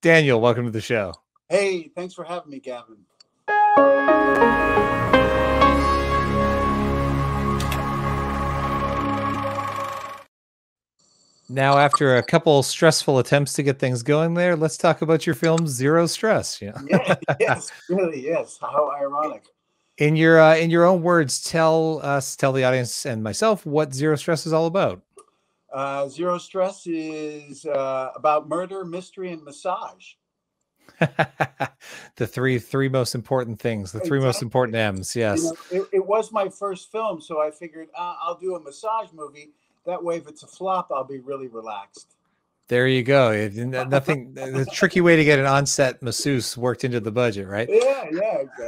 Daniel, welcome to the show. Hey, thanks for having me, Gavin. Now, after a couple stressful attempts to get things going there, let's talk about your film Zero Stress. Yeah, yes, really, yes. How ironic. In your own words, tell the audience and myself what Zero Stress is all about. Zero Stress is about murder, mystery, and massage. The three most important things, the three most important M's. Yes. It was my first film, so I figured I'll do a massage movie. That way, if it's a flop, I'll be really relaxed. There you go. Nothing. The tricky way to get an on-set masseuse worked into the budget, right? Yeah, exactly.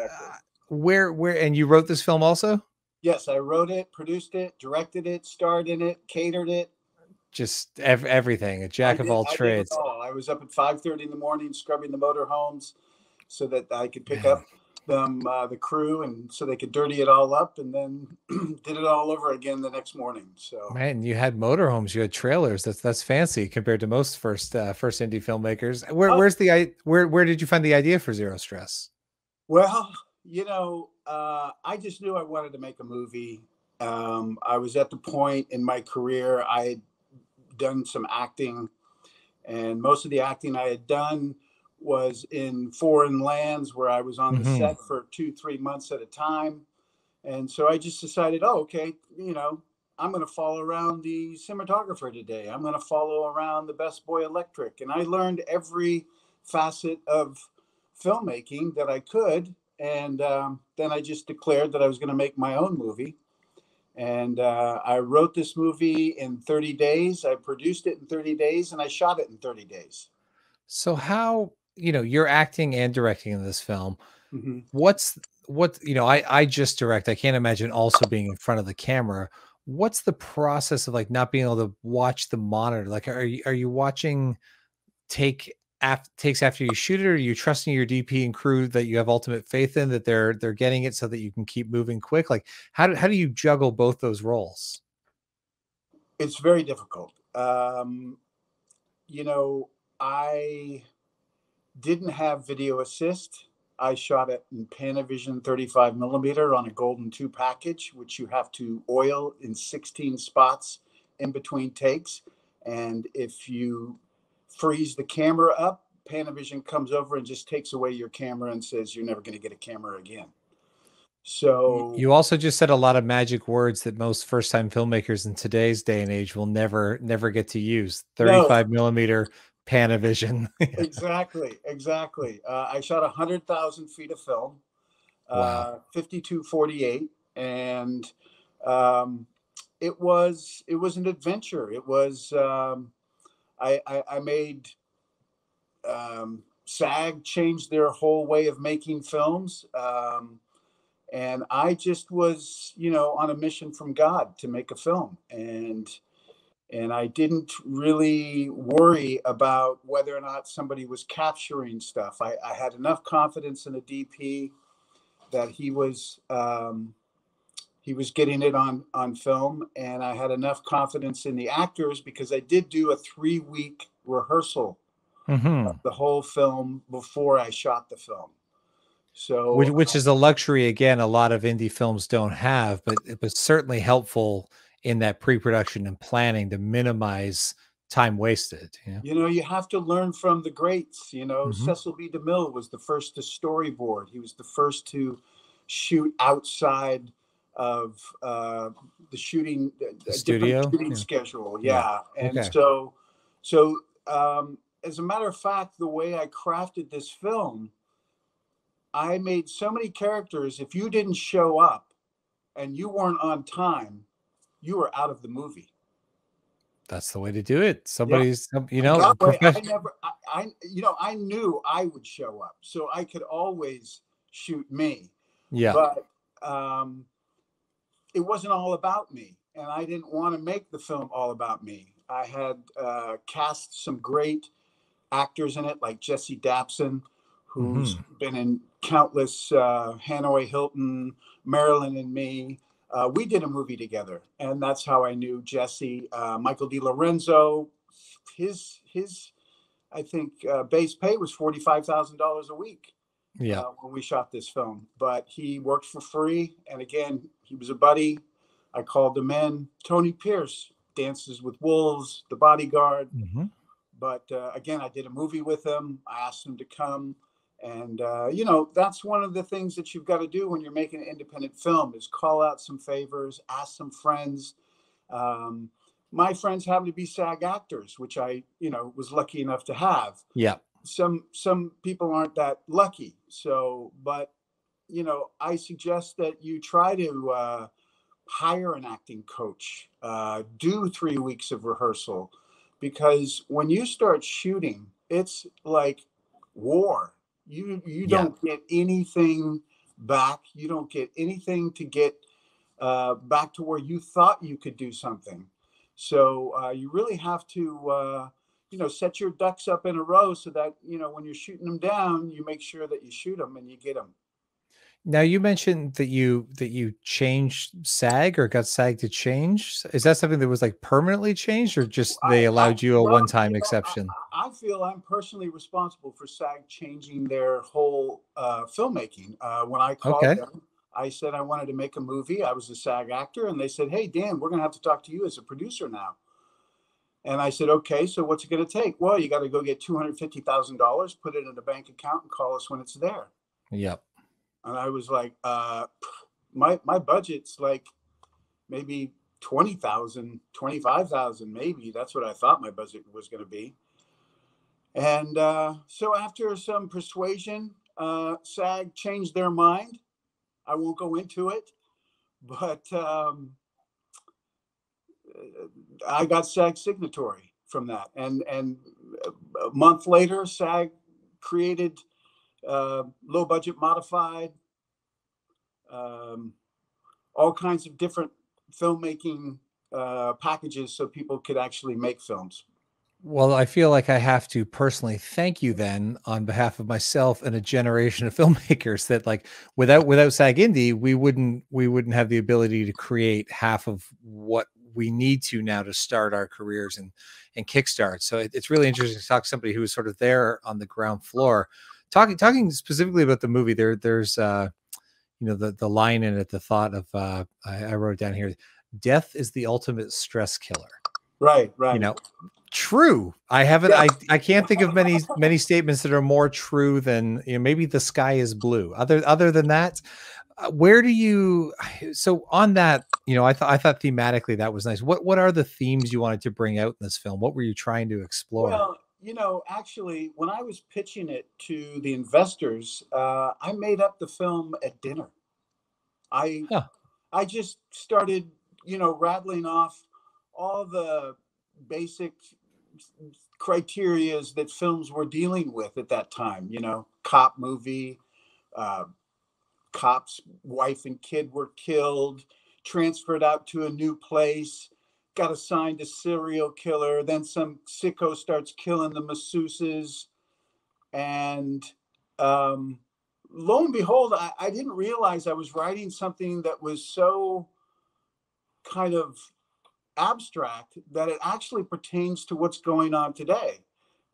Where, and you wrote this film also? Yes, I wrote it, produced it, directed it, starred in it, catered it. Just everything, a jack of all trades. I was up at 5:30 in the morning scrubbing the motorhomes so that I could pick up the crew, and so they could dirty it all up, and then did it all over again the next morning. So, man, you had motorhomes, you had trailers. That's fancy compared to most first indie filmmakers. Where did you find the idea for Zero Stress? Well, I just knew I wanted to make a movie. I was at the point in my career I had done some acting, and most of the acting I had done was in foreign lands where I was on the set for 2-3 months at a time. And so I just decided, okay, I'm going to follow around the cinematographer today. I'm going to follow around the best boy electric. And I learned every facet of filmmaking that I could. And then I just declared that I was going to make my own movie. And I wrote this movie in 30 days. I produced it in 30 days, and I shot it in 30 days. So how, you're acting and directing in this film. I just direct. I can't imagine also being in front of the camera. What's the process of like not being able to watch the monitor? Like, are you watching takes after you shoot it, or are you trusting your DP and crew that you have ultimate faith in that they're getting it so that you can keep moving quick? Like, how do you juggle both those roles? It's very difficult. I didn't have video assist. I shot it in Panavision 35mm on a Golden 2 package, which you have to oil in 16 spots in between takes. And if you freeze the camera up, Panavision comes over and just takes away your camera and says you're never going to get a camera again. So you also just said a lot of magic words that most first-time filmmakers in today's day and age will never get to use. 35mm Panavision. Exactly. I shot 100,000 feet of film, wow. 52-48, and it was an adventure. It was I made SAG change their whole way of making films. And I just was, on a mission from God to make a film. And I didn't really worry about whether or not somebody was capturing stuff. I had enough confidence in the DP that he was getting it on film. And I had enough confidence in the actors because I did do a 3-week rehearsal of the whole film before I shot the film. So, which is a luxury, again, a lot of indie films don't have, but it was certainly helpful in that pre-production and planning to minimize time wasted. You have to learn from the greats. Cecil B. DeMille was the first to storyboard. He was the first to shoot outside of the shooting studio shooting schedule. Yeah. And so as a matter of fact, the way I crafted this film, I made so many characters. If you didn't show up and you weren't on time, you were out of the movie. That's the way to do it. Somebody's, I knew I would show up, so I could always shoot me. Yeah. But it wasn't all about me, and I didn't want to make the film all about me. I had cast some great actors in it, like Jesse Dapson, who's been in countless Hanoi Hilton, Marilyn and Me. We did a movie together, and that's how I knew Jesse. Michael D. Lorenzo, his I think base pay was $45,000 a week Yeah. when we shot this film. But he worked for free, and again, he was a buddy. I called him in. Tony Pierce, Dances with Wolves, The Bodyguard. Hmm. But again, I did a movie with him. I asked him to come. And, that's one of the things that you've got to do when you're making an independent film is call out some favors, ask some friends. Um, my friends happen to be SAG actors, which I, was lucky enough to have. Yeah. Some people aren't that lucky. So, but, I suggest that you try to hire an acting coach, do 3 weeks of rehearsal, because when you start shooting, it's like war. You Yeah. don't get anything back. You don't get anything to get back to where you thought you could do something. So you really have to, set your ducks up in a row so that, when you're shooting them down, you make sure that you shoot them and you get them. Now you mentioned that you changed SAG or got SAG to change. Is that something that was like permanently changed, or just they allowed you a Well, one-time exception? I feel I'm personally responsible for SAG changing their whole filmmaking. When I called Okay. them, I said I wanted to make a movie. I was a SAG actor, and they said, "Hey, Dan, we're going to have to talk to you as a producer now." And I said, "Okay, so what's it going to take?" "Well, you got to go get $250,000, put it in a bank account, and call us when it's there." Yep. And I was like, my budget's like maybe 20,000, 25,000, maybe. That's what I thought my budget was going to be. And so after some persuasion, SAG changed their mind. I won't go into it, but I got SAG signatory from that. And a month later, SAG created low budget modified, all kinds of different filmmaking packages so people could actually make films. Well, I feel like I have to personally thank you then on behalf of myself and a generation of filmmakers that like without SAGIndie, we wouldn't have the ability to create half of what we need to now to start our careers and kickstart. So it's really interesting to talk to somebody who was sort of there on the ground floor. Talking specifically about the movie, there's the line in it, the thought of I wrote it down here, death is the ultimate stress killer. Right, You right. know, true. I haven't. Yeah. I can't think of many statements that are more true than maybe the sky is blue. Other than that, where do you? So on that, I thought thematically that was nice. What are the themes you wanted to bring out in this film? What were you trying to explore? Well, actually, when I was pitching it to the investors, I made up the film at dinner. I Huh. I just started, rattling off all the basic criterias that films were dealing with at that time. Cop movie, uh, cop's wife and kid were killed, transferred out to a new place, got assigned a serial killer. Then some sicko starts killing the masseuses. And lo and behold, I didn't realize I was writing something that was so kind of abstract that it actually pertains to what's going on today,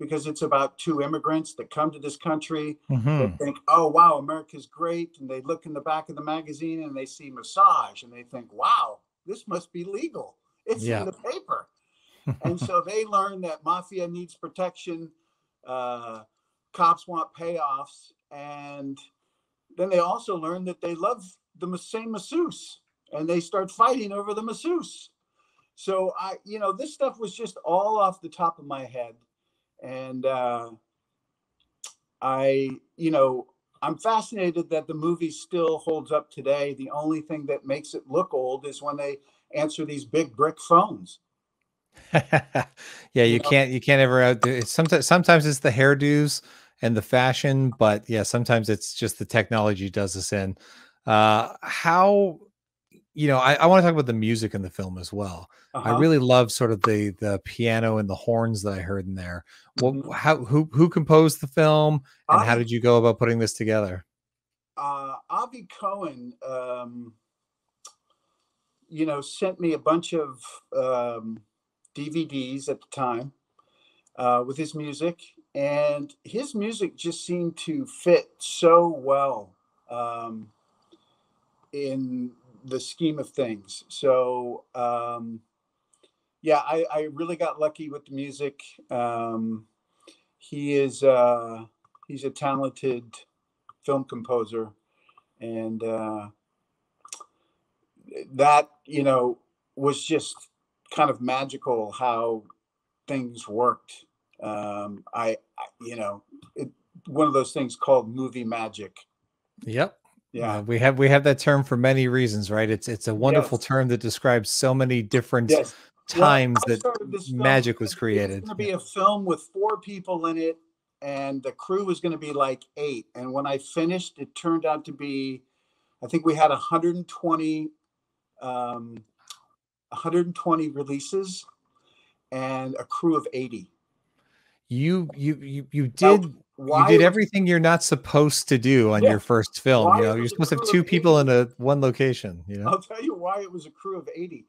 because it's about two immigrants that come to this country. They Hmm. think, oh, wow, America's great. And they look in the back of the magazine and they see massage and they think, wow, this must be legal. It's in Yeah. the paper. And so they learn that mafia needs protection. Uh, Cops want payoffs. And then they also learn that they love the same masseuse and they start fighting over the masseuse. So this stuff was just all off the top of my head. And I, I'm fascinated that the movie still holds up today. The only thing that makes it look old is when they answer these big brick phones. Yeah, You you know, can't ever outdo it. Sometimes it's the hairdos and the fashion, but yeah, sometimes it's just the technology does us in. How I want to talk about the music in the film as well. I uh-huh. really love sort of the piano and the horns that I heard in there. What Mhm. how who composed the film and how Avi, did you go about putting this together? Avi Cohen, sent me a bunch of DVDs at the time with his music. and his music just seemed to fit so well in the scheme of things. So yeah, I really got lucky with the music. He is he's a talented film composer, and that, you know, was just kind of magical how things worked. You know, one of those things called movie magic. Yep. Yeah. We have that term for many reasons, right? It's a wonderful Yes. term that describes so many different Yes. Well, times I that started this film magic was thinking it was created. going to be a film with 4 people in it, and the crew was going to be like 8. And when I finished, it turned out to be, I think we had 120, 120 releases and a crew of 80. You Now, did why it was, everything you're not supposed to do on yeah, your first film. why You know, it you're was a supposed to have crew of 2 people 80. in a one location, you know? I'll tell you why it was a crew of 80.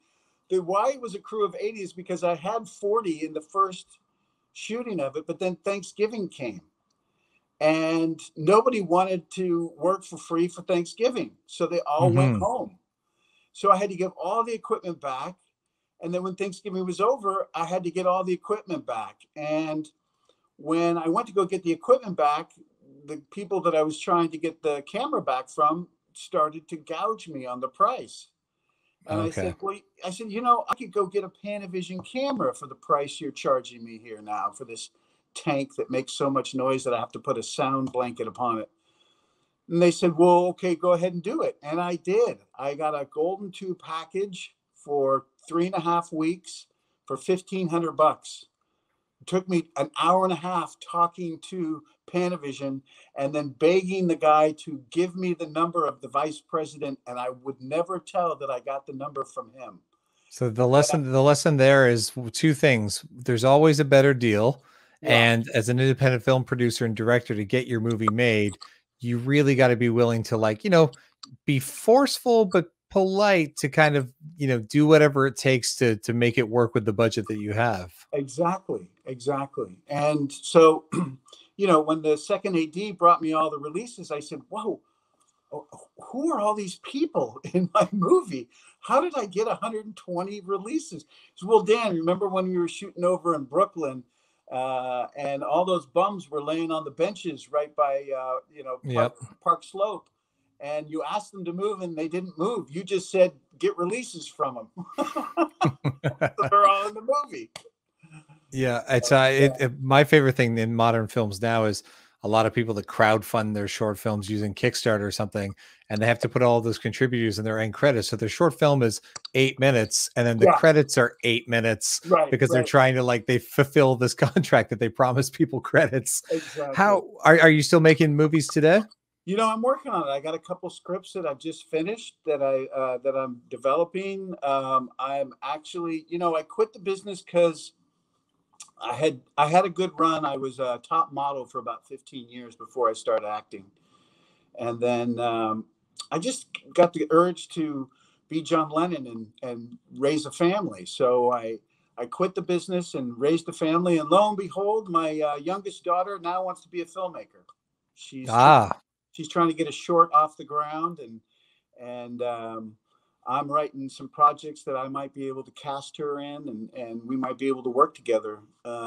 The why it was a crew of 80 is because I had 40 in the first shooting of it, but then Thanksgiving came and nobody wanted to work for free for Thanksgiving. So they all went Mhm. home. So I had to give all the equipment back. And then when Thanksgiving was over, I had to get all the equipment back. And when I went to go get the equipment back, the people that I was trying to get the camera back from started to gouge me on the price. And I Okay. said, well, I said, you know, I could go get a Panavision camera for the price you're charging me here now for this tank that makes so much noise that I have to put a sound blanket upon it. And they said, well, okay, go ahead and do it. And I did. I got a Golden 2 package for 3.5 weeks for $1,500. It took me an hour and a half talking to Panavision and then begging the guy to give me the number of the vice president. And I would never tell that I got the number from him. So But the lesson there is 2 things. There's always a better deal, yeah, and as an independent film producer and director, to get your movie made, you really got to be willing to, like, you know, be forceful but polite to kind of, you know, do whatever it takes to make it work with the budget that you have. exactly. Exactly. And so, you know, when the second AD brought me all the releases, I said, whoa, who are all these people in my movie? How did I get 120 releases? Said, well, Dan, remember when we were shooting over in Brooklyn and all those bums were laying on the benches right by, you know, Yep. Park Slope, and you asked them to move and they didn't move. You just said, get releases from them. So they're all in the movie. Yeah, it's Yeah. my favorite thing in modern films now is a lot of people that crowdfund their short films using Kickstarter or something, and they have to put all those contributors in their end credits. So their short film is 8 minutes, and then the Yeah. credits are 8 minutes Right. because they're Right. trying to, like, they fulfill this contract that they promised people credits. Exactly. How are you still making movies today? You know, I'm working on it. I got a couple scripts that I've just finished that I'm developing. I'm actually, you know, I quit the business because I had a good run. I was a top model for about 15 years before I started acting, and then I just got the urge to be John Lennon and raise a family. So I quit the business and raised a family, and lo and behold, my youngest daughter now wants to be a filmmaker. She's Ah, she's trying to get a short off the ground, and I'm writing some projects that I might be able to cast her in, and we might be able to work together.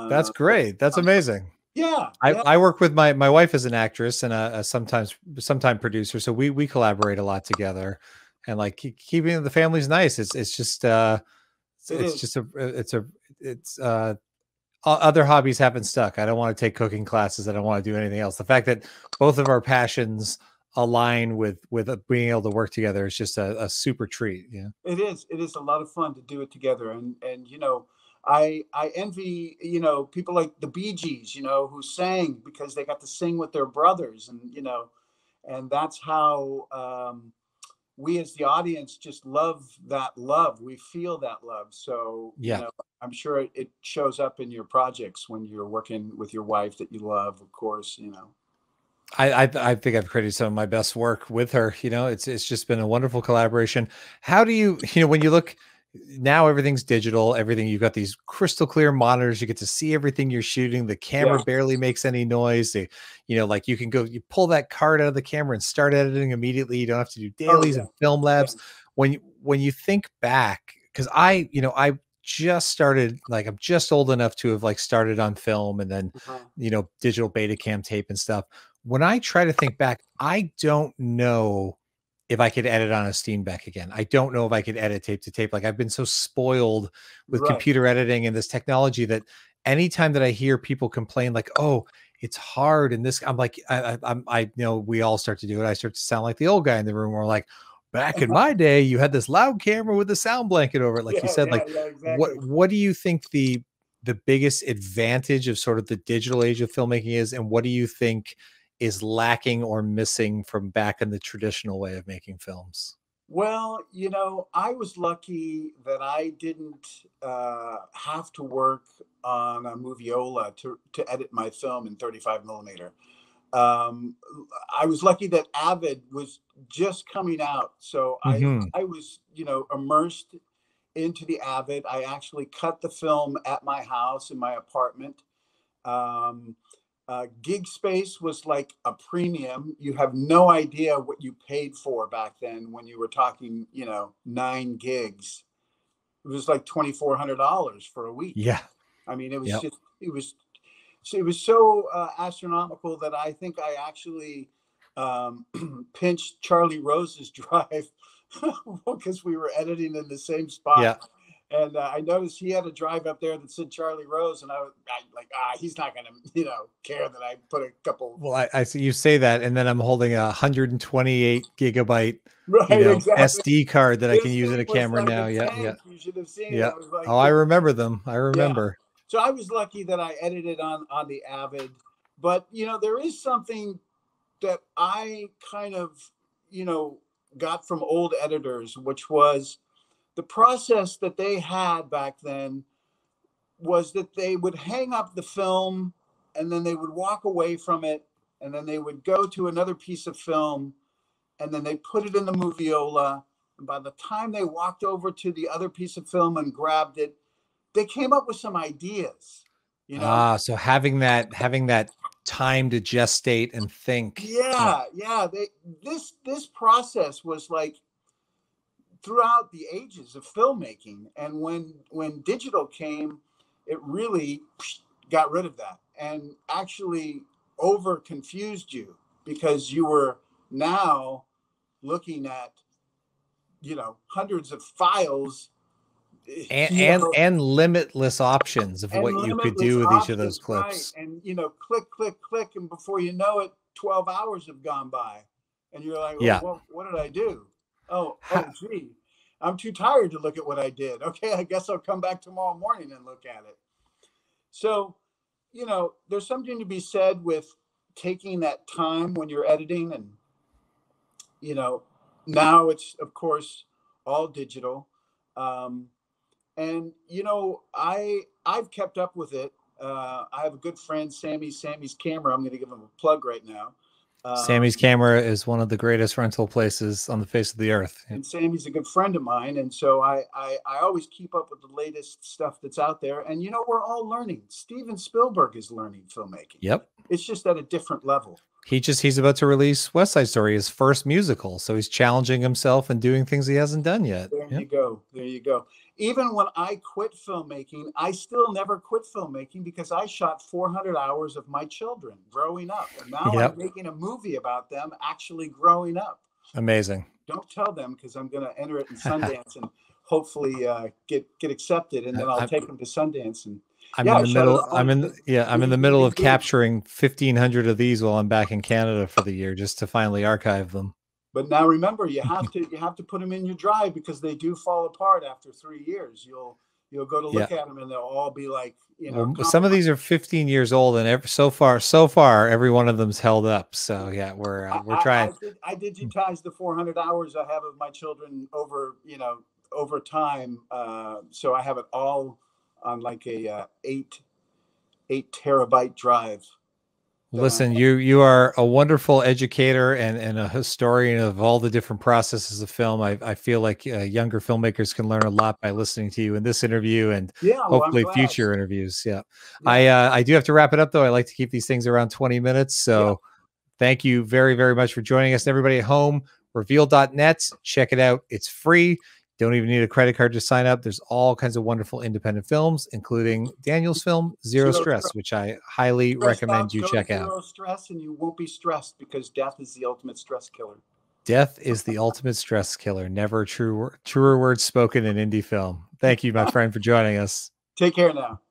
that's great. That's amazing. Yeah, yeah, I work with my wife as an actress and a sometime producer, so we collaborate a lot together, and, like, keeping the family's nice. It's just it it's is. just a it's other hobbies haven't stuck. I don't want to take cooking classes. I don't want to do anything else. The fact that both of our passions align with being able to work together is just a super treat. Yeah. It is. It is a lot of fun to do it together, and you know, I envy, you know, people like the Bee Gees, you know, who sang because they got to sing with their brothers, and you know, and that's how we as the audience just love that love. We feel that love. So you Yeah. know, I'm sure it shows up in your projects when you're working with your wife that you love. Of course, you know. I think I've created some of my best work with her. You know, it's just been a wonderful collaboration. How do you, you know, when you look, now everything's digital, everything, you've got these crystal clear monitors, you get to see everything you're shooting, the camera Yeah. barely makes any noise. You know, like you can go, you pull that card out of the camera and start editing immediately. You don't have to do Oh dailies yeah. and film Yeah. labs. When you think back, because I just started, like, I'm just old enough to have like started on film and then, Uh-huh. digital beta cam tape and stuff. When I try to think back, I don't know if I could edit on a Steenbeck again. I don't know if I could edit tape to tape. Like, I've been so spoiled with Right. computer editing and this technology that anytime that I hear people complain like, "Oh, it's hard," and this, I'm like, I know we all start to do it. I start to sound like the old guy in the room. We're like, back in my day, you had this loud camera with a sound blanket over it, like you Yeah, said. yeah, Like, yeah, exactly. what do you think the biggest advantage of sort of the digital age of filmmaking is, and what do you think is lacking or missing from back in the traditional way of making films? Well, I was lucky that I didn't have to work on a moviola to edit my film in 35 millimeter. Um, I was lucky that Avid was just coming out, so I Mhm. I was immersed into the Avid. I actually cut the film at my house in my apartment. Um, Gig space was like a premium. You have no idea what you paid for back then when you were talking, 9 gigs. It was like $2,400 for a week. Yeah. I mean, it was Yep. just, it was so astronomical that I think I actually pinched Charlie Rose's drive because we were editing in the same spot. Yeah. And I noticed he had a drive up there that said Charlie Rose, and I like, he's not gonna, care that I put a couple. Well, I see you say that, and then I'm holding a 128 gigabyte, Right, exactly. SD card that I can This use in thing a was camera like now. a Yeah. Yeah. tank. You should have seen it. Yeah. I was like, Oh, I remember them. I yeah. remember. So I was lucky that I edited on the Avid, but there is something that I kind of, got from old editors, which was the process that they had back then was that they would hang up the film and then they would walk away from it and then they would go to another piece of film and then they put it in the moviola. And by the time they walked over to the other piece of film and grabbed it, they came up with some ideas, you know? Ah, so having that time to gestate and think. Yeah. Yeah, yeah. This process was like throughout the ages of filmmaking. And when digital came, it really got rid of that and actually over confused you because you were now looking at hundreds of files, And limitless options of and what you could limitless do with each of those options, right? clips. And click, click, click, and before you know it, 12 hours have gone by, and you're like, oh, Yeah. well, what did I do? Oh, Ha- gee, I'm too tired to look at what I did. Okay, I guess I'll come back tomorrow morning and look at it. So, there's something to be said with taking that time when you're editing, and you know, now it's of course all digital. Um, and I've kept up with it. I have a good friend, Sammy's Camera. I'm going to give him a plug right now. Sammy's Camera is one of the greatest rental places on the face of the earth. And Sammy's a good friend of mine, and so I always keep up with the latest stuff that's out there. And we're all learning. Steven Spielberg is learning filmmaking. Yep. It's just at a different level. He's about to release West Side Story, his first musical, so he's challenging himself and doing things he hasn't done yet. There Yep. you go. There you go. Even when I quit filmmaking, I still never quit filmmaking because I shot 400 hours of my children growing up. And now Yep. I'm making a movie about them actually growing up. Amazing. Don't tell them because I'm going to enter it in Sundance and hopefully get accepted. And then I'll take them to Sundance. And I'm yeah, in I the shot it middle. a bunch. I'm in the middle of capturing 1,500 of these while I'm back in Canada for the year, just to finally archive them. But now remember, you have to put them in your drive because they do fall apart after 3 years. You'll go to look at them and they'll all be like, Well, some of these are 15 years old, and so far, every one of them's held up. So yeah, we're trying. I digitized the 400 hours I have of my children over time. So I have it all on like a 8 terabyte drive. Listen, you are a wonderful educator and a historian of all the different processes of film. I feel like younger filmmakers can learn a lot by listening to you in this interview and Yeah, well, I'm hopefully glad. future interviews. Yeah. Yeah, I do have to wrap it up though. I like to keep these things around 20 minutes. yeah. So thank you very, very much for joining us. And everybody at home, Reveel'd.net, check it out. It's free. Don't even need a credit card to sign up. There's all kinds of wonderful independent films, including Daniel's film, Zero Zero stress. Stress, which I highly Stress recommend thoughts, you go to check out. zero stress, and you won't be stressed because death is the ultimate stress killer. Death is the ultimate stress killer. Never truer words spoken in indie film. Thank you, my friend, for joining us. Take care now.